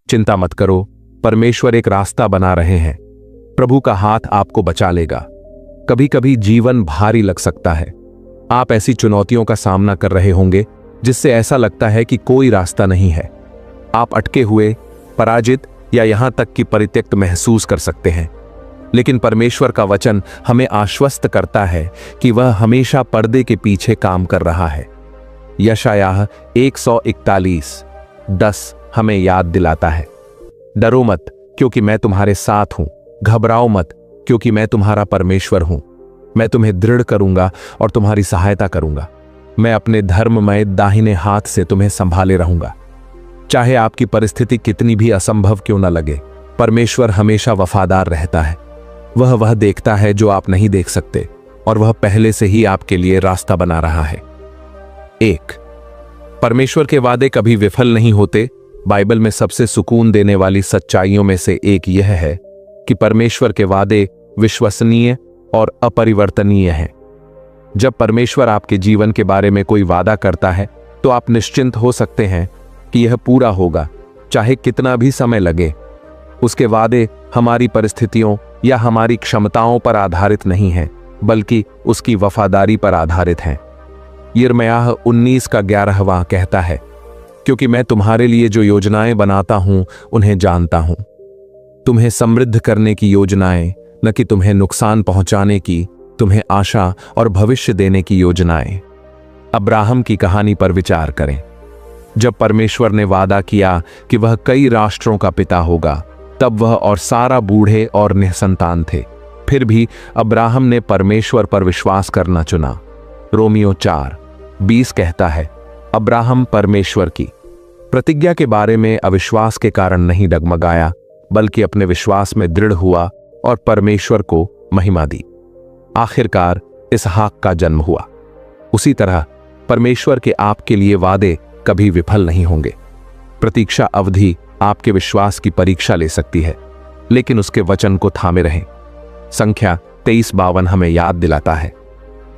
चिंता मत करो, परमेश्वर एक रास्ता बना रहे हैं। प्रभु का हाथ आपको बचा लेगा। कभी कभी जीवन भारी लग सकता है। आप ऐसी चुनौतियों का सामना कर रहे होंगे जिससे ऐसा लगता है कि कोई रास्ता नहीं है। आप अटके हुए, पराजित या यहां तक कि परित्यक्त महसूस कर सकते हैं। लेकिन परमेश्वर का वचन हमें आश्वस्त करता है कि वह हमेशा पर्दे के पीछे काम कर रहा है। यशायाह 141:10 हमें याद दिलाता है, डरो मत क्योंकि मैं तुम्हारे साथ हूं, घबराओ मत क्योंकि मैं तुम्हारा परमेश्वर हूं। मैं तुम्हें दृढ़ करूंगा और तुम्हारी सहायता करूंगा। मैं अपने धर्ममय दाहिने हाथ से तुम्हें संभाले रहूंगा। चाहे आपकी परिस्थिति कितनी भी असंभव क्यों न लगे, परमेश्वर हमेशा वफादार रहता है। वह देखता है जो आप नहीं देख सकते, और वह पहले से ही आपके लिए रास्ता बना रहा है। 1, परमेश्वर के वादे कभी विफल नहीं होते। बाइबल में सबसे सुकून देने वाली सच्चाइयों में से एक यह है कि परमेश्वर के वादे विश्वसनीय और अपरिवर्तनीय हैं। जब परमेश्वर आपके जीवन के बारे में कोई वादा करता है तो आप निश्चिंत हो सकते हैं कि यह पूरा होगा, चाहे कितना भी समय लगे। उसके वादे हमारी परिस्थितियों या हमारी क्षमताओं पर आधारित नहीं हैं, बल्कि उसकी वफादारी पर आधारित हैं। यिर्मयाह 19:11 कहता है, क्योंकि मैं तुम्हारे लिए जो योजनाएं बनाता हूं उन्हें जानता हूं, तुम्हें समृद्ध करने की योजनाएं, न कि तुम्हें नुकसान पहुंचाने की, तुम्हें आशा और भविष्य देने की योजनाएं। अब्राहम की कहानी पर विचार करें। जब परमेश्वर ने वादा किया कि वह कई राष्ट्रों का पिता होगा, तब वह और सारा बूढ़े और निसंतान थे। फिर भी अब्राहम ने परमेश्वर पर विश्वास करना चुना। रोमियो 4:20 कहता है, अब्राहम परमेश्वर की प्रतिज्ञा के बारे में अविश्वास के कारण नहीं डगमगाया, बल्कि अपने विश्वास में दृढ़ हुआ और परमेश्वर को महिमा दी। आखिरकार इसहाक का जन्म हुआ। उसी तरह परमेश्वर के आपके लिए वादे कभी विफल नहीं होंगे। प्रतीक्षा अवधि आपके विश्वास की परीक्षा ले सकती है, लेकिन उसके वचन को थामे रहें। संख्या 23:52 हमें याद दिलाता है,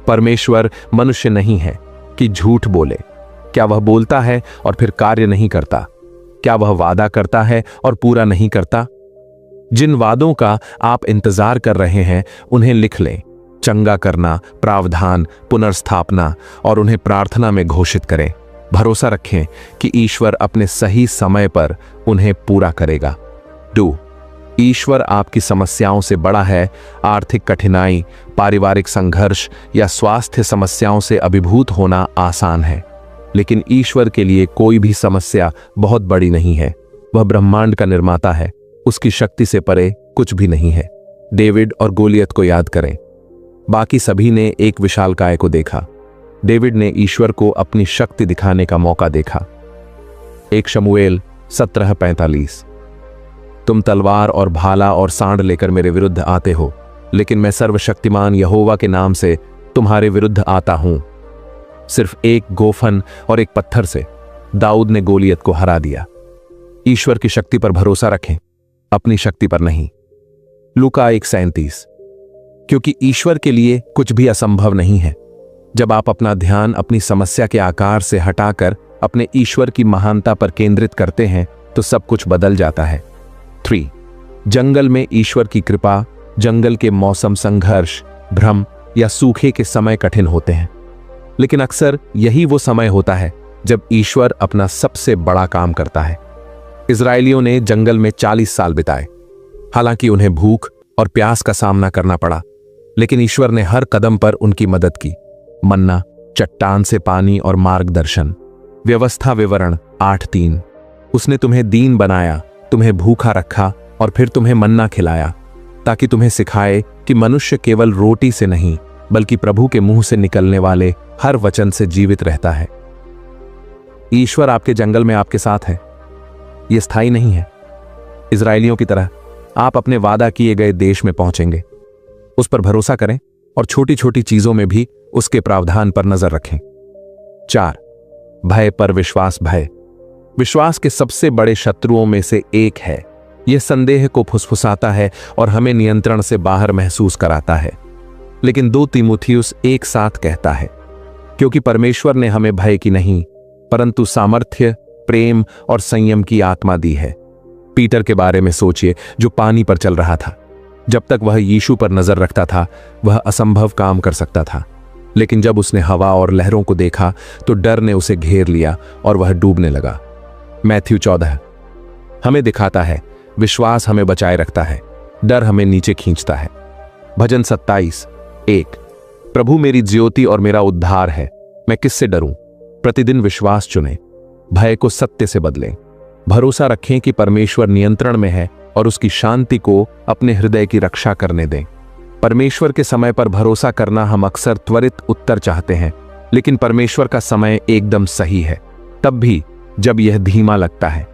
परमेश्वर मनुष्य नहीं है कि झूठ बोले। क्या वह बोलता है और फिर कार्य नहीं करता? क्या वह वादा करता है और पूरा नहीं करता? जिन वादों का आप इंतजार कर रहे हैं उन्हें लिख लें। चंगा करना, प्रावधान, पुनर्स्थापना, और उन्हें प्रार्थना में घोषित करें। भरोसा रखें कि ईश्वर अपने सही समय पर उन्हें पूरा करेगा। 2, ईश्वर आपकी समस्याओं से बड़ा है। आर्थिक कठिनाई, पारिवारिक संघर्ष या स्वास्थ्य समस्याओं से अभिभूत होना आसान है, लेकिन ईश्वर के लिए कोई भी समस्या बहुत बड़ी नहीं है। वह ब्रह्मांड का निर्माता है, उसकी शक्ति से परे कुछ भी नहीं है। डेविड और गोलियत को याद करें। बाकी सभी ने एक विशालकाय को देखा, डेविड ने ईश्वर को अपनी शक्ति दिखाने का मौका देखा। 1 शमूएल 17:45, तुम तलवार और भाला और सांड लेकर मेरे विरुद्ध आते हो, लेकिन मैं सर्वशक्तिमान यहोवा के नाम से तुम्हारे विरुद्ध आता हूं। सिर्फ एक गोफन और एक पत्थर से दाऊद ने गोलियत को हरा दिया। ईश्वर की शक्ति पर भरोसा रखें, अपनी शक्ति पर नहीं। लूका 1:37, क्योंकि ईश्वर के लिए कुछ भी असंभव नहीं है। जब आप अपना ध्यान अपनी समस्या के आकार से हटाकर अपने ईश्वर की महानता पर केंद्रित करते हैं तो सब कुछ बदल जाता है। 3, जंगल में ईश्वर की कृपा। जंगल के मौसम, संघर्ष, भ्रम या सूखे के समय कठिन होते हैं, लेकिन अक्सर यही वो समय होता है जब ईश्वर अपना सबसे बड़ा काम करता है। इजरायलियों ने जंगल में 40 साल बिताए। हालांकि उन्हें भूख और प्यास का सामना करना पड़ा, लेकिन ईश्वर ने हर कदम पर उनकी मदद की। मन्ना, चट्टान से पानी और मार्गदर्शन। व्यवस्था विवरण 8:3, उसने तुम्हें दीन बनाया, तुम्हें भूखा रखा और फिर तुम्हें मन्ना खिलाया, ताकि तुम्हें सिखाए कि मनुष्य केवल रोटी से नहीं बल्कि प्रभु के मुंह से निकलने वाले हर वचन से जीवित रहता है। ईश्वर आपके जंगल में आपके साथ है। यह स्थायी नहीं है। इजरायलियों की तरह आप अपने वादा किए गए देश में पहुंचेंगे। उस पर भरोसा करें और छोटी छोटी चीजों में भी उसके प्रावधान पर नजर रखें। 4, भय पर विश्वास। भय विश्वास के सबसे बड़े शत्रुओं में से एक है। यह संदेह को फुसफुसाता है और हमें नियंत्रण से बाहर महसूस कराता है। लेकिन 2 तीमुथियुस 1 साथ कहता है, क्योंकि परमेश्वर ने हमें भय की नहीं परंतु सामर्थ्य, प्रेम और संयम की आत्मा दी है। पीटर के बारे में सोचिए, जो पानी पर चल रहा था। जब तक वह यीशु पर नजर रखता था, वह असंभव काम कर सकता था। लेकिन जब उसने हवा और लहरों को देखा तो डर ने उसे घेर लिया और वह डूबने लगा। मैथ्यू 14 हमें दिखाता है, विश्वास हमें बचाए रखता है, डर हमें नीचे खींचता है। भजन 27:1 प्रभु मेरी ज्योति और मेरा उद्धार है, मैं किससे डरूं? प्रतिदिन विश्वास चुनें, भय को सत्य से बदलें। भरोसा रखें कि परमेश्वर नियंत्रण में है और उसकी शांति को अपने हृदय की रक्षा करने दें। परमेश्वर के समय पर भरोसा करना हम अक्सर त्वरित उत्तर चाहते हैं, लेकिन परमेश्वर का समय एकदम सही है, तब भी जब यह धीमा लगता है।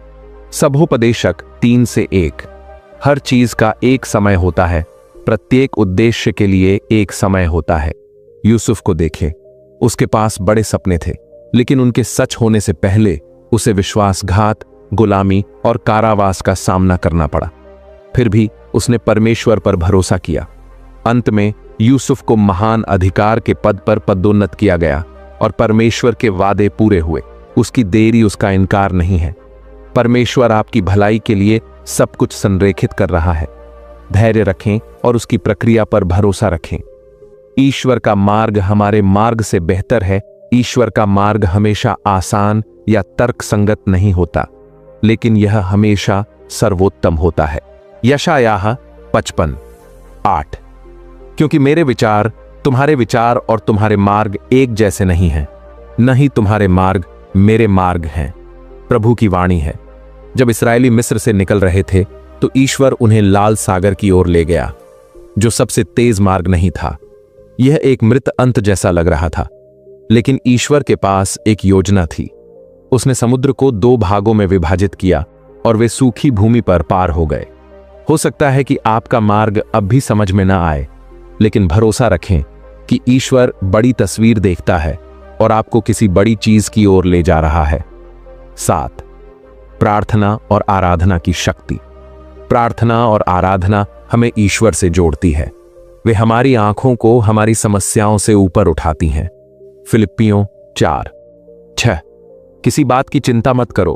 सबोपदेशक 3:1 हर चीज का एक समय होता है, प्रत्येक उद्देश्य के लिए एक समय होता है। यूसुफ को देखें, उसके पास बड़े सपने थे, लेकिन उनके सच होने से पहले उसे विश्वासघात, गुलामी और कारावास का सामना करना पड़ा। फिर भी उसने परमेश्वर पर भरोसा किया। अंत में यूसुफ को महान अधिकार के पद पर पदोन्नत किया गया और परमेश्वर के वादे पूरे हुए। उसकी देरी उसका इनकार नहीं है। परमेश्वर आपकी भलाई के लिए सब कुछ संरेखित कर रहा है। धैर्य रखें और उसकी प्रक्रिया पर भरोसा रखें। ईश्वर का मार्ग हमारे मार्ग से बेहतर है। ईश्वर का मार्ग हमेशा आसान या तर्कसंगत नहीं होता, लेकिन यह हमेशा सर्वोत्तम होता है। यशायाह 55:8 क्योंकि मेरे विचार तुम्हारे विचार और तुम्हारे मार्ग एक जैसे नहीं हैं, न ही तुम्हारे मार्ग मेरे मार्ग हैं। प्रभु की वाणी है। जब इस्राएली मिस्र से निकल रहे थे तो ईश्वर उन्हें लाल सागर की ओर ले गया, जो सबसे तेज मार्ग नहीं था। यह एक मृत अंत जैसा लग रहा था, लेकिन ईश्वर के पास एक योजना थी। उसने समुद्र को 2 भागों में विभाजित किया और वे सूखी भूमि पर पार हो गए। हो सकता है कि आपका मार्ग अब भी समझ में न आए, लेकिन भरोसा रखें कि ईश्वर बड़ी तस्वीर देखता है और आपको किसी बड़ी चीज की ओर ले जा रहा है। 7 प्रार्थना और आराधना की शक्ति। प्रार्थना और आराधना हमें ईश्वर से जोड़ती है। वे हमारी आंखों को हमारी समस्याओं से ऊपर उठाती हैं। फिलिप्पियों 4:6 किसी बात की चिंता मत करो,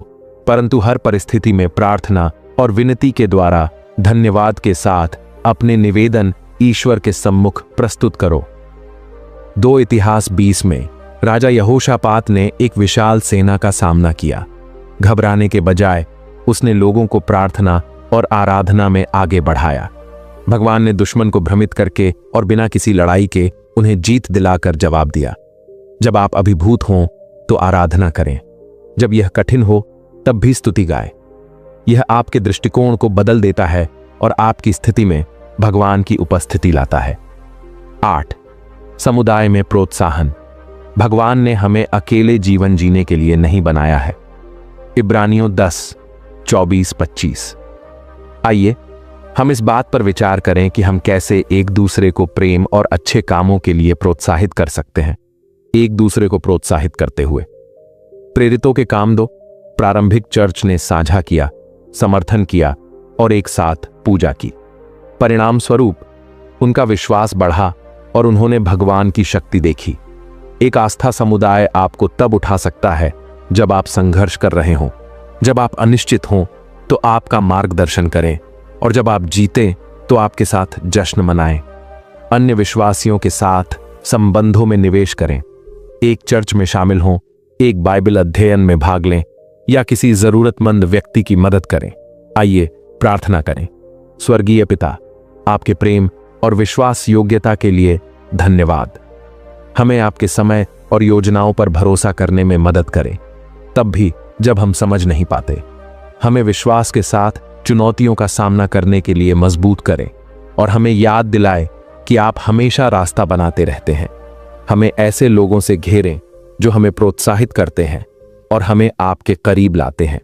परंतु हर परिस्थिति में प्रार्थना और विनती के द्वारा धन्यवाद के साथ अपने निवेदन ईश्वर के सम्मुख प्रस्तुत करो। 2 इतिहास 20 में राजा यहोशापात ने एक विशाल सेना का सामना किया। घबराने के बजाय उसने लोगों को प्रार्थना और आराधना में आगे बढ़ाया। भगवान ने दुश्मन को भ्रमित करके और बिना किसी लड़ाई के उन्हें जीत दिलाकर जवाब दिया। जब आप अभिभूत हों तो आराधना करें, जब यह कठिन हो तब भी स्तुति गाएं। यह आपके दृष्टिकोण को बदल देता है और आपकी स्थिति में भगवान की उपस्थिति लाता है। 8 समुदाय में प्रोत्साहन। भगवान ने हमें अकेले जीवन जीने के लिए नहीं बनाया है। इब्रानियों 10:24-25 आइए हम इस बात पर विचार करें कि हम कैसे एक दूसरे को प्रेम और अच्छे कामों के लिए प्रोत्साहित कर सकते हैं। एक दूसरे को प्रोत्साहित करते हुए प्रेरितों के काम 2 प्रारंभिक चर्च ने साझा किया, समर्थन किया और एक साथ पूजा की। परिणाम स्वरूप उनका विश्वास बढ़ा और उन्होंने भगवान की शक्ति देखी। एक आस्था समुदाय आपको तब उठा सकता है जब आप संघर्ष कर रहे हों, जब आप अनिश्चित हों तो आपका मार्गदर्शन करें, और जब आप जीतें तो आपके साथ जश्न मनाएं। अन्य विश्वासियों के साथ संबंधों में निवेश करें। एक चर्च में शामिल हों, एक बाइबल अध्ययन में भाग लें या किसी जरूरतमंद व्यक्ति की मदद करें। आइए प्रार्थना करें। स्वर्गीय पिता, आपके प्रेम और विश्वास योग्यता के लिए धन्यवाद। हमें आपके समय और योजनाओं पर भरोसा करने में मदद करें, तब भी जब हम समझ नहीं पाते। हमें विश्वास के साथ चुनौतियों का सामना करने के लिए मजबूत करें और हमें याद दिलाएं कि आप हमेशा रास्ता बनाते रहते हैं। हमें ऐसे लोगों से घेरें जो हमें प्रोत्साहित करते हैं और हमें आपके करीब लाते हैं।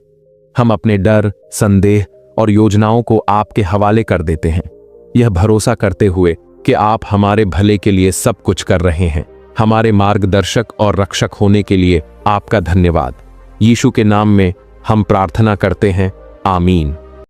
हम अपने डर, संदेह और योजनाओं को आपके हवाले कर देते हैं, यह भरोसा करते हुए कि आप हमारे भले के लिए सब कुछ कर रहे हैं। हमारे मार्गदर्शक और रक्षक होने के लिए आपका धन्यवाद। यीशु के नाम में हम प्रार्थना करते हैं, आमीन।